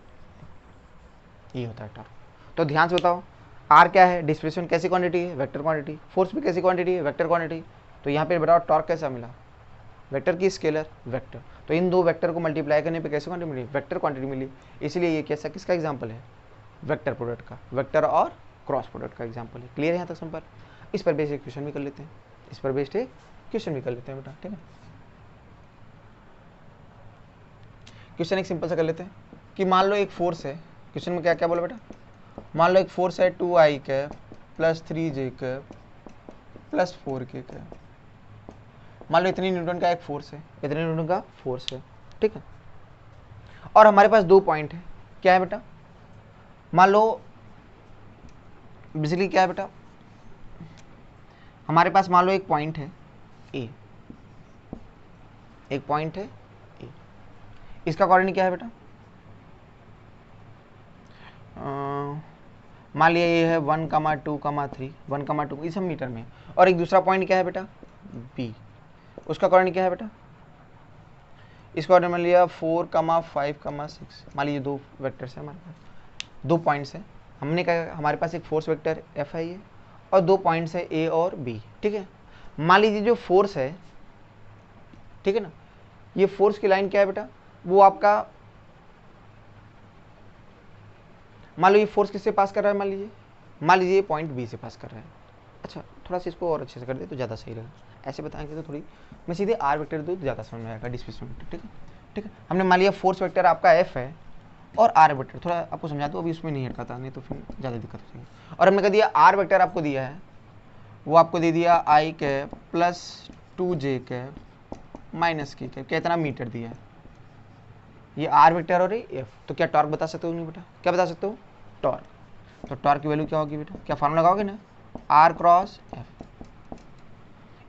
ये होता है टॉर्क। तो ध्यान से बताओ आर क्या है, डिस्प्लेसमेंट कैसी क्वांटिटी है, वेक्टर क्वांटिटी, फोर्स भी कैसी क्वांटिटी है, वेक्टर क्वांटिटी। तो यहाँ पे बताओ टॉर्क कैसा मिला, वेक्टर की स्केलर वेक्टर। तो इन दो वेक्टर को मल्टीप्लाई करने पे कैसे क्वांटिटी मिली, वेक्टर क्वांटिटी मिली। इसलिए ये कैसा किसका एग्जांपल है, वेक्टर प्रोडक्ट का, वेक्टर और क्रॉस प्रोडक्ट का एग्जांपल है। क्लियर है यहाँ तक संपर्क। इस पर बेस्ड एक क्वेश्चन भी कर लेते हैं, इस पर बेस्ड एक क्वेश्चन भी कर लेते हैं बेटा, ठीक है। क्वेश्चन एक सिंपल सा कर लेते हैं कि मान लो एक फोर्स है, क्वेश्चन में क्या क्या बोला बेटा, मान लो एक फोर्स है 2i cap plus 3j cap plus 4k cap. मान लो इतनी न्यूटन का एक फोर्स है, इतने न्यूटन का फोर्स है, ठीक है। और हमारे पास दो पॉइंट है, क्या है बेटा, मान लो बेसिकली क्या है बेटा, हमारे पास मान लो एक पॉइंट है ए, एक पॉइंट है ए, इसका कोऑर्डिनेट क्या है बेटा, मान लिया ये है 1, 2, 3, 1, 2 इस हम मीटर में, और एक दूसरा पॉइंट क्या है बेटा बी, उसका कोऑर्डिनेट क्या है बेटा, इसका कोऑर्डिनेट मान लिया 4, 5, 6। मान लीजिए दो वेक्टर्स है हमारे पास, दो पॉइंट्स है, हमने कहा हमारे पास एक फोर्स वेक्टर एफ आई है और दो पॉइंट्स है ए और बी, ठीक है। मान लीजिए जो फोर्स है, ठीक है ना, ये फोर्स की लाइन क्या है बेटा, वो आपका मान लो ये फोर्स किससे पास कर रहा है, मान लीजिए पॉइंट बी से पास कर रहा है। अच्छा थोड़ा सा इसको और अच्छे से कर दे तो ज़्यादा सही रहेगा, ऐसे बताएंगे तो थोड़ी मैं सीधे आर वेक्टर दूँ ज़्यादा समझ में आएगा, डिस्प्लेसमेंट वेक्टर, ठीक है ठीक है। हमने मान लिया फोर्स वेक्टर आपका एफ है और आर वेक्टर, थोड़ा आपको समझा दो, अभी उसमें नहीं हटकाता, नहीं तो फिर ज़्यादा दिक्कत हो जाएगी। और हमने कह दिया आर वेक्टर आपको दिया है, वो आपको दे दिया आई cap plus 2j cap minus k cap, कितना मीटर दिया है, ये आर वेक्टर और एफ। तो क्या टॉर्क बता सकते हो नहीं बेटा, क्या बता सकते हो, टॉर्क। तो टॉर्क की वैल्यू क्या होगी बेटा, क्या फार्मूला लगाओगे ना, R cross F.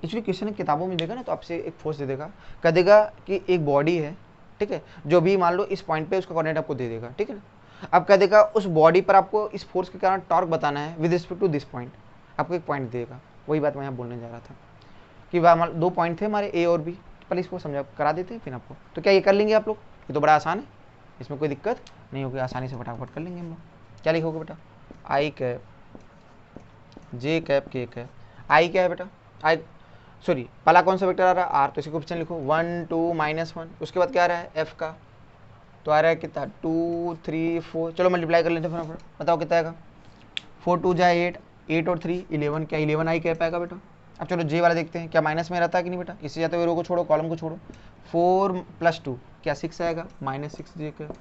Actually question ने किताबों में देगा ना तो आपसे एक फोर्स दे देगा, कह देगा कि एक बॉडी है, ठीक है, जो भी मान लो इस पॉइंट पे उसका कोऑर्डिनेट आपको दे देगा, ठीक है ना। अब कह देगा उस बॉडी पर आपको इस फोर्स के कारण टॉर्क बताना है with respect to this point, आपको एक पॉइंट देगा। वही बात मैं यहाँ बोलने जा रहा था कि दो पॉइंट थे हमारे ए और बी, पहले इसको समझा करा देते हैं फिर आपको। तो क्या ये कर लेंगे आप लोग, ये तो बड़ा आसान है, इसमें कोई दिक्कत नहीं होगी, आसानी से फटाफट कर लेंगे हम लोग। क्या लिखोगे बेटा, आई कैप जे कैप के कैप, आई क्या है बेटा, आई सॉरी पहला कौन सा वेक्टर आ रहा है आर, तो इसके कोएफिशिएंट लिखो 1, 2, -1। उसके बाद क्या आ रहा है एफ का, तो आ रहा है कितना 2, 3, 4। चलो मल्टीप्लाई कर लेते हैं फटाफट, बताओ कितना आएगा, 4 2 जा 8, 8 और 3 11, क्या 11 आई कैप आएगा बेटा। अब चलो जे वाला देखते हैं, क्या माइनस में रहता है कि नहीं बेटा, इससे जाते हुए रो को छोड़ो कॉलम को छोड़ो, 4 + 2 क्या 6 आएगा, -6 जे कैप।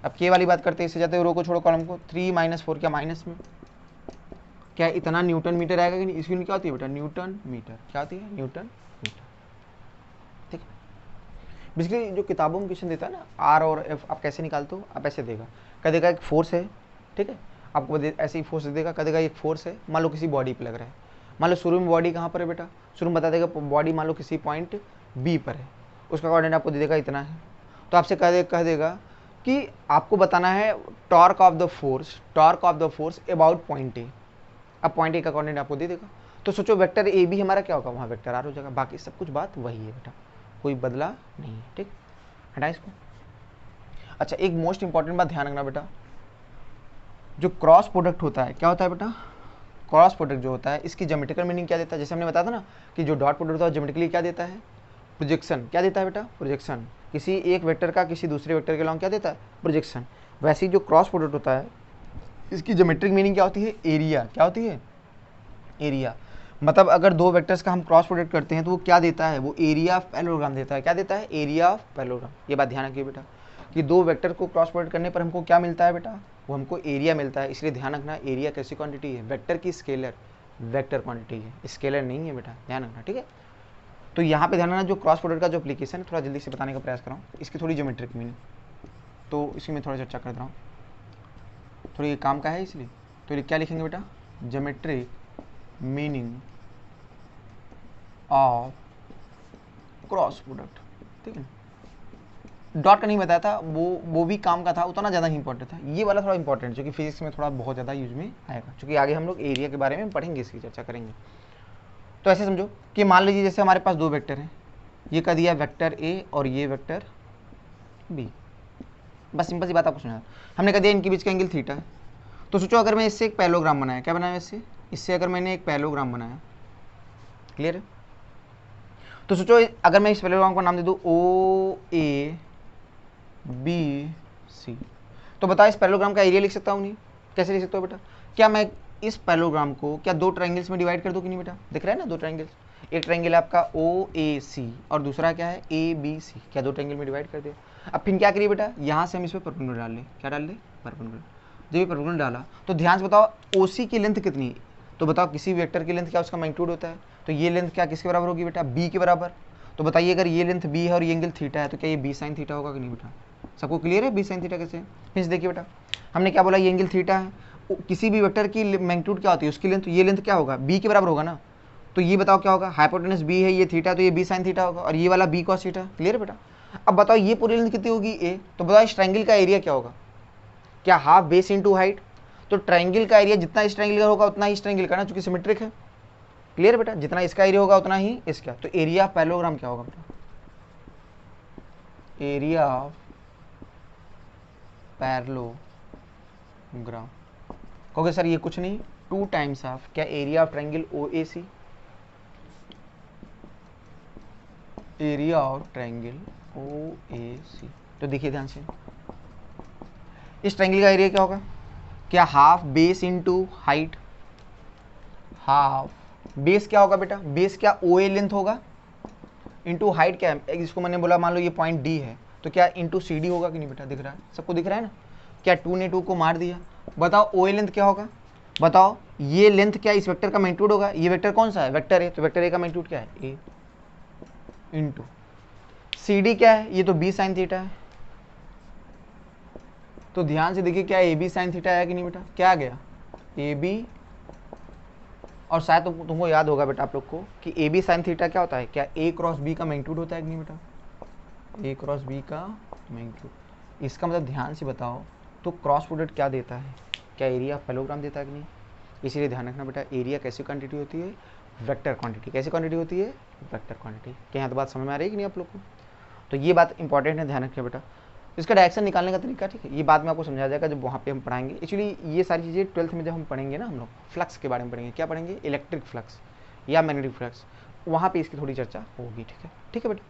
अब के वाली बात करते हैं, इससे जाते हुए रो को छोड़ो कॉलम को, 3 - 4 क्या माइनस में, क्या इतना न्यूटन मीटर आएगा कि नहीं। इसकी यूनिट क्या होती है बेटा, न्यूटन मीटर, क्या होती है न्यूटन मीटर, ठीक है। बेसिकली जो किताबों में क्वेश्चन देता है ना आर और एफ, आप कैसे निकालते हो, आप ऐसे देगा, कह देगा एक फोर्स है, ठीक है, आपको ऐसे ही फोर्स दे देगा, कह देगा एक फोर्स है, मान लो किसी बॉडी पे लग रहा है, मान लो शुरू में बॉडी कहाँ पर है बेटा, शुरू में बता देगा बॉडी मान लो किसी पॉइंट बी पर है, उसका कोऑर्डिनेट आपको दे देगा इतना है। तो आपसे कह देगा कि आपको बताना है torque of the force about point A. अब पॉइंट ए का कोऑर्डिनेट आपको दे देगा, तो सोचो वेक्टर ए भी हमारा क्या होगा, वहाँ वेक्टर आर हो जाएगा। बाकी सब कुछ बात वही है बेटा, कोई बदला नहीं है। ठीक, हटा इसको। अच्छा, एक मोस्ट इंपॉर्टेंट बात ध्यान रखना बेटा, जो क्रॉस प्रोडक्ट होता है क्या होता है बेटा, क्रॉस प्रोडक्ट जो होता है इसकी ज्योमेट्रिकल मीनिंग क्या देता है, जैसे हमने बताया था ना कि जो डॉट प्रोडक्ट होता है ज्योमेट्रिकली क्या देता है, प्रोजेक्शन। क्या देता है बेटा, प्रोजेक्शन। किसी एक वेक्टर का किसी दूसरे वेक्टर के लॉन्ग क्या देता है, प्रोजेक्शन। वैसे ही जो क्रॉस प्रोडक्ट होता है इसकी ज्योमेट्रिक मीनिंग क्या होती है, एरिया। क्या होती है, एरिया। मतलब अगर दो वेक्टर्स का हम क्रॉस प्रोडक्ट करते हैं तो वो क्या देता है, वो एरिया ऑफ पैरेललोग्राम देता है। क्या देता है, एरिया ऑफ पैरेललोग्राम। ये बात ध्यान रखिए बेटा कि दो वेक्टर को क्रॉस प्रोडक्ट करने पर हमको क्या मिलता है बेटा, वो हमको एरिया मिलता है। इसलिए ध्यान रखना एरिया कैसी क्वांटिटी है, वेक्टर की स्केलर वेक्टर क्वांटिटी है, स्केलर नहीं है बेटा, ध्यान रखना। ठीक है, तो यहाँ पे ध्यान रखना जो क्रॉस प्रोडक्ट का जो एप्लीकेशन है थोड़ा जल्दी से बताने का प्रयास कर रहा हूँ, इसकी थोड़ी ज्योमेट्रिक मीनिंग, तो इसकी मैं थोड़ा चर्चा कर रहा हूँ, थोड़ी ये काम का है इसलिए। तो क्या लिखेंगे बेटा, geometric meaning of cross product. ठीक है, डॉट का नहीं बताया था, वो भी काम का था, उतना ज़्यादा ही इंपॉर्टेंट था। ये वाला थोड़ा इंपॉर्टेंट जो कि फिजिक्स में थोड़ा बहुत ज़्यादा यूज में आएगा, क्योंकि आगे हम लोग एरिया के बारे में पढ़ेंगे, इसकी चर्चा करेंगे। तो ऐसे समझो कि मान लीजिए जैसे हमारे पास दो वेक्टर हैं, ये कह दिया वेक्टर ए और ये वेक्टर बी। बस सिंपल सी बात आपको सुना, हमने कह दिया इनके बीच का एंगल थीटा है। तो सोचो अगर मैं इससे एक पैरेललोग्राम बनाया, क्या बनाया इससे अगर मैंने एक पैरेललोग्राम बनाया, क्लियर है। तो सोचो अगर मैं इस पैरेललोग्राम का नाम दे दूँ ओ ए बी सी, तो बताओ इस पैरेललोग्राम का एरिया लिख सकता हूँ नहीं, कैसे लिख सकता हूँ बेटा, क्या मैं इस पैरेललोग्राम को क्या दो ट्रायंगल्स में डिवाइड कर दूँ कि नहीं बेटा, दिख रहा है ना दो ट्रायंगल्स, एक ट्रायंगल है आपका ओ ए सी और दूसरा क्या है ए बी सी, क्या दो ट्रायंगल में डिवाइड कर दिया। अब फिर क्या करिए बेटा, यहाँ से हम इस पर परपेंडिकुलर डाल लें, क्या डाल लें, परपेंडिकुलर। जब ये परपेंडिकुलर डाला तो ध्यान से बताओ ओ सी की लेंथ कितनी है, तो बताओ किसी वेक्टर की लेंथ क्या उसका मैग्नीट्यूड होता है, तो ये लेंथ क्या किसके बराबर होगी बेटा, बी के बराबर। तो बताइए अगर ये लेंथ बी है और ये एंगल थीटा है तो क्या ये बी साइन थीटा होगा कि नहीं बेटा, सबको क्लियर है बी साइन थीटा कैसे। फिर देखिए बेटा हमने क्या बोला, ये एंगल थीटा है, किसी भी वेक्टर की मैग्नीट्यूड क्या होती है उसकी लेंथ, तो ये लेंथ क्या होगा, बी के बराबर होगा ना। तो ये बताओ क्या होगा, हाइपोटेनस बी है, ये थीटा, तो ये बी साइन थीटा होगा, और ये वाला बी कॉस थीटा। क्लियर बेटा। अब बताओ ये पूरी लेंथ कितनी होगी ए, तो बताओ इस ट्रायंगल का एरिया क्या होगा, क्या हाफ बेस इंटू हाइट। तो ट्रायंगल का एरिया जितना इस ट्रायंगल का होगा उतना ही इस ट्रायंगल का ना, चूंकि सिमेट्रिक है। क्लियर बेटा, जितना इसका एरिया होगा उतना ही इसका। तो एरिया ऑफ पैरेललोग्राम क्या होगा बेटा, एरिया ऑफ पैरेललोग्राम कहोगे सर ये कुछ नहीं, 2 टाइम्स ऑफ क्या area of triangle O A C, area of triangle O A C. तो देखिए ध्यान से इस ट्रायंगल का एरिया क्या होगा, क्या half base into height, half base क्या होगा बेटा, बेस क्या ओ ए लेंथ होगा इंटू हाइट क्या है, इसको मैंने बोला मान लो ये पॉइंट डी है तो क्या इंटू सी डी होगा कि नहीं बेटा, दिख रहा है सबको, दिख रहा है ना। क्या 2 ने 2 को मार दिया, बताओ ओ ए लेंथ क्या होगा, बताओ ये लेंथ क्या इस वेक्टर का मैग्नीट्यूड होगा, ये वेक्टर कौन सा है, वेक्टर ए, तो वेक्टर ए का मैग्नीट्यूड क्या है ए इंटू सी डी क्या है, ये तो बी साइन थीटा है। तो ध्यान से देखिए क्या ए बी साइन थीटा आया कि नहीं बेटा, क्या आ गया ए बी, और शायद तुमको याद होगा बेटा आप लोग को कि ए बी साइन थीटा क्या होता है, क्या ए क्रॉस बी का मैग्नीट्यूड होता है कि नहीं बेटा, ए क्रॉस बी का मैग्नीट्यूड। इसका मतलब ध्यान से बताओ तो क्रॉस प्रोडक्ट क्या देता है, क्या एरिया पैरेललोग्राम देता है कि नहीं। इसीलिए ध्यान रखना बेटा एरिया कैसी क्वांटिटी होती है, वेक्टर क्वांटिटी। कैसी क्वांटिटी होती है, वेक्टर क्वांटिटी। क्या यहाँ तो बात समझ में आ रही है कि नहीं आप लोग को, तो ये बात इंपॉर्टेंट है, ध्यान रखिए बेटा। इसका डायरेक्शन निकालने का तरीका ठीक है, ये बाद में आपको समझा जाएगा जब वहाँ पे हम पढ़ाएंगे। एक्चुअली ये सारी चीज़ें 12th में जब हम पढ़ेंगे ना, हम लोग फ्लक्स के बारे में पढ़ेंगे, क्या पढ़ेंगे, इलेक्ट्रिक फ्लक्स या मैग्नेटिक फ्लक्स, वहाँ पे इसकी थोड़ी चर्चा होगी। ठीक है बेटा।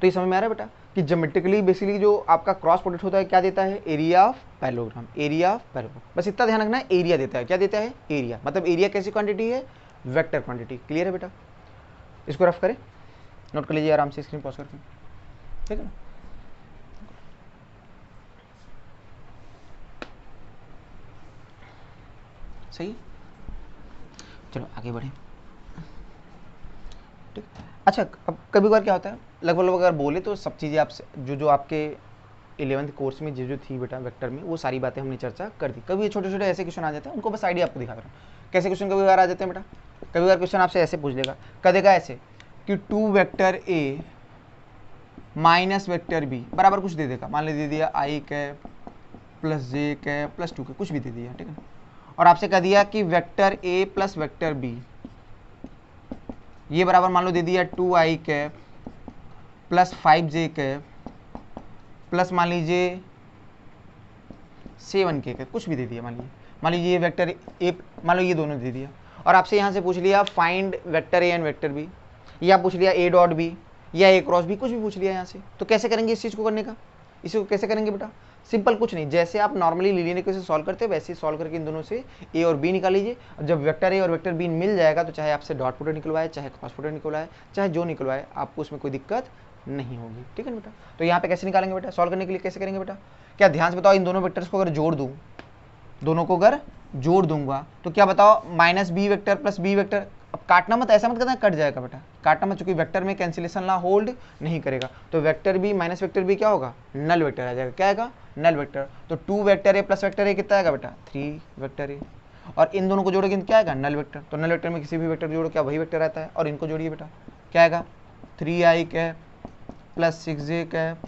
तो ये समझ में आ रहा है बेटा कि ज्योमेट्रिकली बेसिकली जो आपका क्रॉस प्रोडक्ट होता है क्या देता है, area of parallelogram, area of parallelogram. बस इतना ध्यान रखना है, एरिया देता है, क्या देता है, एरिया। मतलब एरिया कैसी क्वांटिटी है, वेक्टर क्वांटिटी। क्लियर है बेटा, इसको रफ करें, नोट कर लीजिए आराम से, स्क्रीन पॉज करके, ठीक है ना। सही, चलो आगे बढ़ें। ठीक, अच्छा अब कभी बार क्या होता है, लगभग अगर बोले तो सब चीज़ें आपसे जो आपके 11th कोर्स में जो थी बेटा वेक्टर में, वो सारी बातें हमने चर्चा कर दी। कभी छोटे छोटे ऐसे क्वेश्चन आ जाते हैं, उनको बस आइडिया आपको दिखा रहा हूँ कैसे क्वेश्चन कभी बार आ जाते हैं बेटा। कभी बार क्वेश्चन आपसे ऐसे पूछ लेगा, कह देगा ऐसे कि 2 vector A minus vector B बराबर कुछ दे देगा, मान लीजिए दे दिया आई cap plus j cap plus 2 cap, कुछ भी दे दिया, ठीक है। और आपसे कह दिया कि vector A plus vector B ये बराबर मान लो दे दिया 2 i cap plus 5 j cap plus मान लीजिए 7 के कैप, कुछ भी दे दिया। मान लीजिए ये वेक्टर ए, मान लो ये दोनों दे दिया, और आपसे यहाँ से पूछ लिया find vector A and vector B, या पूछ लिया ए डॉट बी या ए क्रॉस बी, कुछ भी पूछ लिया यहाँ से। तो कैसे करेंगे इस चीज़ को करने का, इसी को कैसे करेंगे बेटा, सिंपल कुछ नहीं, जैसे आप नॉर्मली लीनियर इक्वेशन सॉल्व करते हैं वैसे ही सॉल्व करके इन दोनों से ए और बी निकाल लीजिए। और जब वेक्टर ए और वेक्टर बी मिल जाएगा तो चाहे आपसे डॉट प्रोडक्ट निकलवाए, चाहे क्रॉस प्रोडक्ट निकलवाए, चाहे जो निकलवाए, आपको उसमें कोई दिक्कत नहीं होगी, ठीक है बेटा। तो यहाँ पे कैसे निकालेंगे बेटा, सॉल्व करने के लिए कैसे करेंगे बेटा, क्या ध्यान से बताओ, इन दोनों वेक्टर्स को अगर जोड़ दूँ, दोनों को अगर जोड़ दूंगा तो क्या बताओ, minus B vector plus B vector, अब काटना मत, ऐसा मत करना कट जाएगा बेटा, काटना मत, चूंकि वेक्टर में कैंसिलेशन ला होल्ड नहीं करेगा। तो vector B minus vector B क्या होगा, नल वेक्टर आ जाएगा, क्या आएगा, नल वेक्टर। तो 2 vector A plus vector A कितना आएगा बेटा, 3 वेक्टर ए, और इन दोनों को जोड़ोगे क्या आएगा, नल वेक्टर। तो नल वेक्टर में किसी भी वेक्टर जोड़ो क्या वही वेक्टर आता है, और इनको जोड़िए बेटा, क्या आएगा 3i cap plus 6j cap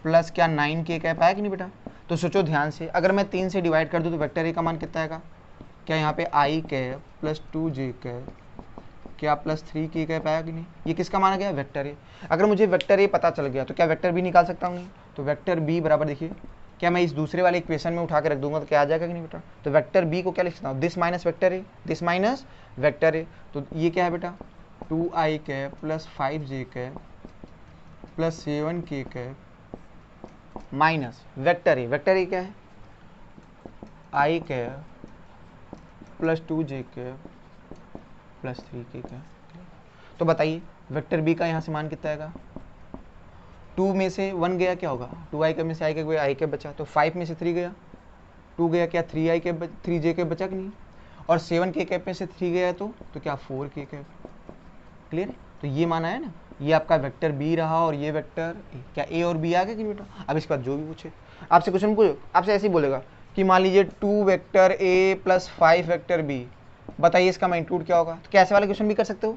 plus क्या 9k कैप आया कि नहीं बेटा। तो सोचो ध्यान से, अगर मैं 3 से डिवाइड कर दूं तो वेक्टर ए का मान कितना आएगा, क्या यहाँ पे आई कैप प्लस 2j कैप क्या प्लस 3k कैप आया कि नहीं, ये किसका माना गया, वेक्टर ए। अगर मुझे वेक्टर ए पता चल गया तो क्या वेक्टर बी निकाल सकता हूँ, नहीं। तो वेक्टर बी बराबर देखिए, क्या मैं इस दूसरे वाले इक्वेशन में उठा के रख दूंगा तो क्या आ जाएगा कि नहीं बेटा। तो वेक्टर बी को क्या लिख सकता हूँ, this minus vector A, this minus vector A. तो ये क्या है बेटा, 2i cap plus 5j cap plus 7k cap minus vector A, vector A क्या है, I cap plus 2j cap plus 3k cap. तो बताइए वेक्टर बी का यहाँ से मान कितना आएगा, 2 में से 1 गया क्या होगा, 2i कैप में से आई कैप गया, आई कैप बचा, तो 5 में से 3 गया, 2 गया क्या 3i कैप 3j कैप बचा कि नहीं, और 7k कैप में से 3 गया तो क्या 4k कैप, क्लियर है। तो ये माना है ना, ये आपका वेक्टर बी रहा और ये वेक्टर ए, क्या ए और बी आ गया कि बेटा। अब इसके बाद जो भी पूछे आपसे क्वेश्चन पूछो, आपसे ऐसे ही बोलेगा कि मान लीजिए 2 vector A plus 5 vector B, बताइए इसका मैग्नीट्यूड क्या होगा। तो कैसे वाला क्वेश्चन भी कर सकते हो,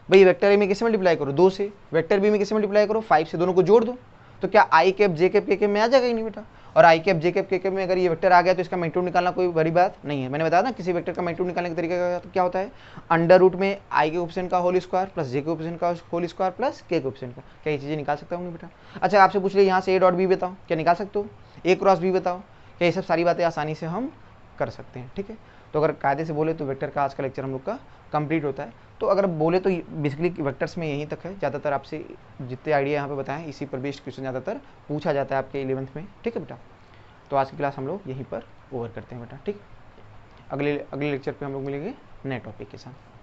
भाई वेक्टर ए में किससे मल्टीप्लाई करो 2 से, वेक्टर बी में किससे मल्टीप्लाई करो 5 से, दोनों को जोड़ दो तो क्या आई कैप जे कैप के कैप में आ जाएगा ही नहीं बेटा। और आई कैप जे कैप के कैप में अगर ये वेक्टर आ गया तो इसका मैग्नीट्यूड निकालना कोई बड़ी बात नहीं है। मैंने बताया ना किसी वेक्टर का मैग्नीट्यूड निकालने का तरीका क्या होता है, अंडर रूट में आई के कोएफिशिएंट का होल स्क्वायर प्लस जे के कोएफिशिएंट का होल स्क्वायर प्लस के कोएफिशिएंट का। क्या ये चीजें निकाल सकता हूँ बेटा। अच्छा आपसे पूछ लिया यहाँ से ए डॉट बी बताओ, क्या निकाल सकते हो, ए क्रॉस बी बताओ, क्या ये सब सारी बातें आसानी से हम कर सकते हैं, ठीक है। तो अगर कायदे से बोले तो वेक्टर का आज का लेक्चर हम लोग का कंप्लीट होता है। तो अगर बोले तो बेसिकली वेक्टर्स में यहीं तक है, ज़्यादातर आपसे जितने आइडिया यहाँ पे बताएं इसी पर बेस्ड क्वेश्चन ज़्यादातर पूछा जाता है आपके 11th में, ठीक है बेटा। तो आज की क्लास हम लोग यहीं पर ओवर करते हैं बेटा, ठीक। अगले लेक्चर पे हम लोग मिलेंगे नए टॉपिक के साथ।